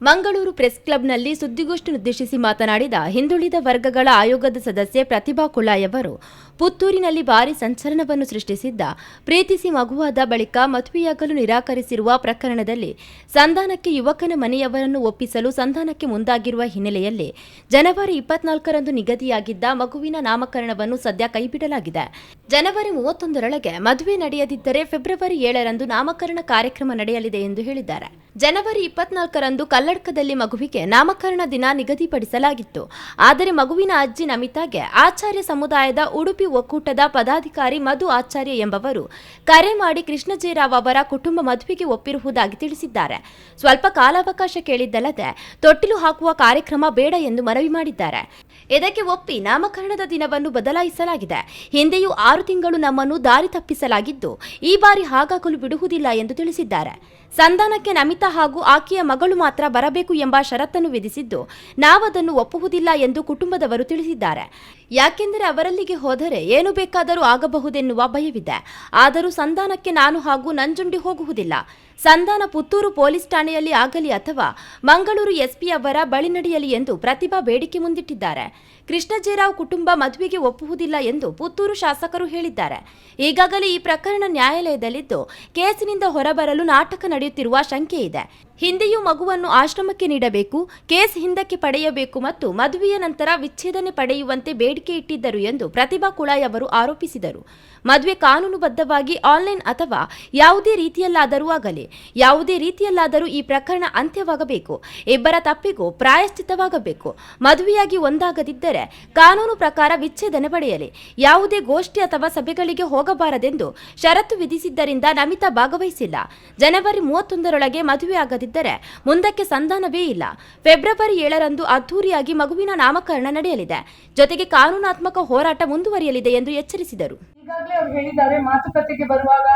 Mangaluru press ಕ್ಲಬ್ನಲ್ಲಿ ಸುದ್ದಿಗೋಷ್ಠಿ ಉದ್ದೇಶಿಸಿ ಮಾತನಾಡಿದ ಹಿಂದುಳಿದ ವರ್ಗಗಳ ಆಯೋಗದ ಸದಸ್ಯೆ ಪ್ರತಿಭಾ ಕುಳಾಯವರು ಪುತ್ತೂರಿನಲ್ಲಿ ಭಾರಿ ಸಂಚಲನವನ್ನು ಸೃಷ್ಟಿಸಿದ್ದ ಪ್ರೀತಿಸಿ ಮಗುವಾದ ಬಳಿಕ ಮದುವೆಯಾಗಲು ನಿರಾಕರಿಸಿರುವ ಪ್ರಕರಣದಲ್ಲಿ ಸಂಧಾನಕ್ಕೆ ಯುವಕನ ಮನೆಯವರನ್ನು ಒಪ್ಪಿಸಲು ಸಂಧಾನಕ್ಕೆ ಮುಂದಾಗಿರುವ ಹಿನ್ನೆಲೆಯಲ್ಲಿ ಜನವರಿ 24ರಂದು ನಿಗದಿಯಾಗಿದ್ದ ಮಗುವಿನ ನಾಮಕರಣವನ್ನು ಸದ್ಯ ಕೈಬಿಡಲಾಗಿದೆ. ಜನವರಿ 31ರೊಳಗೆ ಮದುವೆ ನಡೆಯದಿದ್ದರೆ ಫೆಬ್ರವರಿ 7ರಂದು ನಾಮಕರಣ ಕಾರ್ಯಕ್ರಮ ನಡೆಯಲಿದೆ ಎಂದು ಹೇಳಿದ್ದಾರೆ. ಜನವರಿ 24ರಂದು ಕಲ್ಲಡ್ಕದಲ್ಲಿ ಮಗುವಿಗೆ ನಾಮಕರಣ ದಿನ ನಿಗದಿಪಡಿಸಲಾಗಿತ್ತು. ಆದರೆ ಮಗುವಿನ ಅಜ್ಜಿ ನಮಿತಾಗೆ ಆಚಾರ್ಯ ಸಮುದಾಯದ ಉಡುಪಿ ಒಕ್ಕೂಟದ ಪದಾಧಿಕಾರಿ ಮಧು ಆಚಾರ್ಯ ಎಂಬವರು ಕರೆ ಮಾಡಿ ಕೃಷ್ಣಜೇರಾವ್ ಅವರ ಕುಟುಂಬ ಮದುವೆಗೆ ಒಪ್ಪಿರುವುದಾಗಿ ತಿಳಿಸಿದ್ದಾರೆ. ಸ್ವಲ್ಪ ಕಾಲಾವಕಾಶ ಕೇಳಿದ್ದಲ್ಲದೆ ತೊಟ್ಟಿಲು ಹಾಕುವ ಕಾರ್ಯಕ್ರಮ ಬೇಡ ಎಂದು ಮನವಿ ಮಾಡಿದ್ದಾರೆ. ಇದಕ್ಕೆ ಒಪ್ಪಿ ನಾಮಕರಣದ ದಿನವನ್ನು ಬದಲಾಯಿಸಲಾಗಿದೆ. ಹಿಂದೆಯೂ 6 ತಿಂಗಳು ನಮ್ಮನ್ನು ದಾರಿ ತಪ್ಪಿಸಲಾಗಿದ್ದು ಈ ಬಾರಿ ಹಾಗಾಗಲು ಬಿಡುವುದಿಲ್ಲ ಎಂದು ತಿಳಿಸಿದ್ದಾರೆ. ಸಂಧಾನಕ್ಕೆ ನಮಿತಾ ಹಾಗೂ ಆಕೆಯ ಮಗಳು ಮಾತ್ರ ಬರಬೇಕು ಎಂಬ ಷರತ್ತನ್ನು ವಿಧಿಸಿದ್ದು ನಾವದನ್ನು ಒಪ್ಪುವುದಿಲ್ಲ ಎಂದು ಕುಟುಂಬದವರು ತಿಳಿಸಿದ್ದಾರೆ. ಯಾಕೆಂದರೆ ಅವರಲ್ಲಿಗೆ ಹೋದರೆ ಏನು ಬೇಕಾದರೂ ಆಗಬಹುದೆನ್ನುವ ಭಯವಿದೆ. ಆದರೂ ಸಂಧಾನಕ್ಕೆ ನಾನು ಹಾಗೂ ನಂಜುಂಡಿ ಹೋಗುವುದಿಲ್ಲ. ಸಂಧಾನ ಪುತ್ತೂರು ಪೊಲೀಸ್ ಠಾಣೆಯಲ್ಲಿ ಆಗಲಿ ಅಥವಾ ಮಂಗಳೂರು ಎಸ್ಪಿ ಅವರ ಬಳಿ ನಡೆಯಲಿ ಎಂದು ಪ್ರತಿಭಾ ಬೇಡಿಕೆ ಮುಂದಿಟ್ಟಿದ್ದಾರೆ. ಕೃಷ್ಣಜೇರಾವ್ ಕುಟುಂಬ ಮದುವೆಗೆ ಒಪ್ಪುವುದಿಲ್ಲ ಎಂದು ಪುತ್ತೂರು ಶಾಸಕರು ಹೇಳಿದ್ದಾರೆ. ಈಗಾಗಲೇ ಈ ಪ್ರಕರಣ ನ್ಯಾಯಾಲಯದಲ್ಲಿದ್ದು ಕೇಸಿನಿಂದ ಹೊರಬರಲು ನಾಟಕ ನಡೆಯುತ್ತಿರುವ ಶಂಕೆ ಇದೆ. ಹಿಂದೆಯೂ ಮಗುವನ್ನು ಆಶ್ರಮಕ್ಕೆ ನೀಡಬೇಕು, ಕೇಸ್ ಹಿಂದಕ್ಕೆ ಪಡೆಯಬೇಕು ಮತ್ತು ಮದುವೆಯ ನಂತರ ವಿಚ್ಛೇದನೆ ಪಡೆಯುವಂತೆ ಬೇಡಿಕೆ ಇಟ್ಟಿದ್ದರು ಎಂದು ಪ್ರತಿಭಾ ಕುಳಾಯ್ ಅವರು ಆರೋಪಿಸಿದರು. ಮದುವೆ ಕಾನೂನುಬದ್ಧವಾಗಿ ಆನ್ಲೈನ್ ಅಥವಾ ಯಾವುದೇ ರೀತಿಯಲ್ಲಾದರೂ ಆಗಲಿ, ಯಾವುದೇ ರೀತಿಯಲ್ಲಾದರೂ ಈ ಪ್ರಕರಣ ಅಂತ್ಯವಾಗಬೇಕು. ಇಬ್ಬರ ತಪ್ಪಿಗೂ ಪ್ರಾಯಶ್ಚಿತ್ತವಾಗಬೇಕು. ಮದುವೆಯಾಗಿ ಒಂದಾಗದಿದ್ದರೆ ಕಾನೂನು ಪ್ರಕಾರ ವಿಚ್ಛೇದನೆ ಪಡೆಯಲಿ. ಯಾವುದೇ ಗೋಷ್ಠಿ ಅಥವಾ ಸಭೆಗಳಿಗೆ ಹೋಗಬಾರದೆಂದು ಷರತ್ತು ವಿಧಿಸಿದ್ದರಿಂದ ನಮಿತಾ ಭಾಗವಹಿಸಿಲ್ಲ. ಜನವರಿ 31ರೊಳಗೆ ಮದುವೆ ಆಗದಿದ್ದರೆ ಮುಂದಕ್ಕೆ ಸಂಧಾನವೇ ಇಲ್ಲ. ಫೆಬ್ರವರಿ 7ರಂದು ಅದ್ದೂರಿಯಾಗಿ ಮಗುವಿನ ನಾಮಕರಣ ನಡೆಯಲಿದೆ. ಜೊತೆಗೆ ಕಾನೂನಾತ್ಮಕ ಹೋರಾಟ ಮುಂದುವರಿಯಲಿದೆ ಎಂದು ಎಚ್ಚರಿಸಿದರು. ಈಗಾಗಲೇ ಅವರು ಹೇಳಿದ್ದಾರೆ, ಮಾತುಕತೆಗೆ ಬರುವಾಗ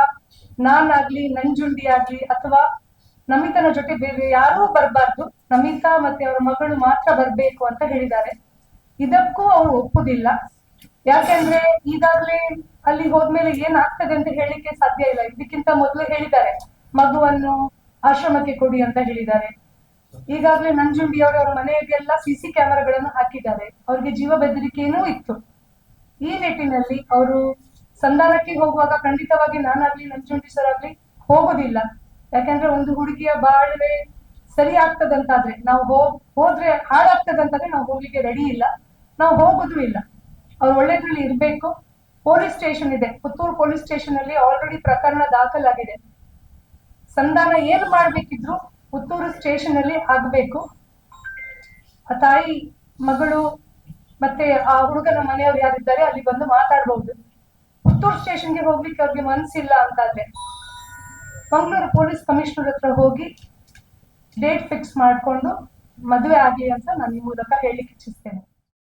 ನಾನಾಗ್ಲಿ ನಂಜುಂಡಿ ಆಗ್ಲಿ ಅಥವಾ ನಮಿತನ ಜೊತೆ ಬೇರೆ ಯಾರೂ ಬರಬಾರ್ದು, ನಮಿತಾ ಮತ್ತೆ ಅವರ ಮಗಳು ಮಾತ್ರ ಬರ್ಬೇಕು ಅಂತ ಹೇಳಿದ್ದಾರೆ. ಇದಕ್ಕೂ ಅವರು ಒಪ್ಪುದಿಲ್ಲ. ಯಾಕೆಂದ್ರೆ ಈಗಾಗಲೇ ಅಲ್ಲಿ ಹೋದ್ಮೇಲೆ ಏನಾಗ್ತದೆ ಅಂತ ಹೇಳಿಕ್ಕೆ ಸಾಧ್ಯ ಇಲ್ಲ. ಇದಕ್ಕಿಂತ ಮೊದಲು ಹೇಳಿದ್ದಾರೆ ಮಗುವನ್ನು ಆಶ್ರಮಕ್ಕೆ ಕೊಡಿ ಅಂತ ಹೇಳಿದ್ದಾರೆ. ಈಗಾಗಲೇ ನಂಜುಂಡಿ ಅವರ ಮನೆಗೆಲ್ಲ ಸಿಸಿ ಕ್ಯಾಮೆರಾಗಳನ್ನು ಹಾಕಿದ್ದಾರೆ. ಅವ್ರಿಗೆ ಜೀವ ಬೆದರಿಕೆಯೂ ಇತ್ತು. ಈ ನಿಟ್ಟಿನಲ್ಲಿ ಅವರು ಸಂಧಾನಕ್ಕೆ ಹೋಗುವಾಗ ಖಂಡಿತವಾಗಿ ನಾನಾಗ್ಲಿ ನಂಜುಂಡಿ ಸರ್ ಆಗ್ಲಿ ಹೋಗೋದಿಲ್ಲ. ಯಾಕಂದ್ರೆ ಒಂದು ಹುಡುಗಿಯ ಬಾಳ್ವೆ ಸರಿ ಆಗ್ತದಂತಾದ್ರೆ ನಾವು ಹೋದ್ರೆ ಹಾಳಾಗ್ತದಂತಾದ್ರೆ ನಾವು ಹೋಗ್ಲಿಕ್ಕೆ ರೆಡಿ ಇಲ್ಲ, ನಾವು ಹೋಗೋದು ಇಲ್ಲ. ಅವ್ರು ಒಳ್ಳೆದ್ರಲ್ಲಿ ಇರ್ಬೇಕು. ಪೊಲೀಸ್ ಸ್ಟೇಷನ್ ಇದೆ, ಪುತ್ತೂರು ಪೊಲೀಸ್ ಸ್ಟೇಷನ್ ಅಲ್ಲಿ ಆಲ್ರೆಡಿ ಪ್ರಕರಣ ದಾಖಲಾಗಿದೆ. ಸಂಧಾನ ಏನ್ ಮಾಡ್ಬೇಕಿದ್ರು ಪುತ್ತೂರು ಸ್ಟೇಷನ್ ಅಲ್ಲಿ ಆಗ್ಬೇಕು. ಆ ತಾಯಿ ಮಗಳು ಮತ್ತೆ ಆ ಹುಡುಗನ ಮನೆಯವ್ರು ಯಾರಿದ್ದಾರೆ ಅಲ್ಲಿ ಬಂದು ಮಾತಾಡ್ಬಹುದು. ಪುತ್ತೂರು ಸ್ಟೇಷನ್ಗೆ ಹೋಗ್ಲಿಕ್ಕೆ ಅವ್ರಿಗೆ ಮನ್ಸಿಲ್ಲ ಅಂತಾದ್ರೆ ಮಂಗಳೂರು ಪೊಲೀಸ್ ಕಮಿಷನರ್ ಹತ್ರ ಹೋಗಿ ಡೇಟ್ ಫಿಕ್ಸ್ ಮಾಡ್ಕೊಂಡು ಮದುವೆ ಆಗ್ಲಿ ಅಂತ ನಾನು ಈ ಮೂಲಕ ಹೇಳಲಿಕ್ಕೆ ಇಚ್ಛಿಸ್ತೇನೆ.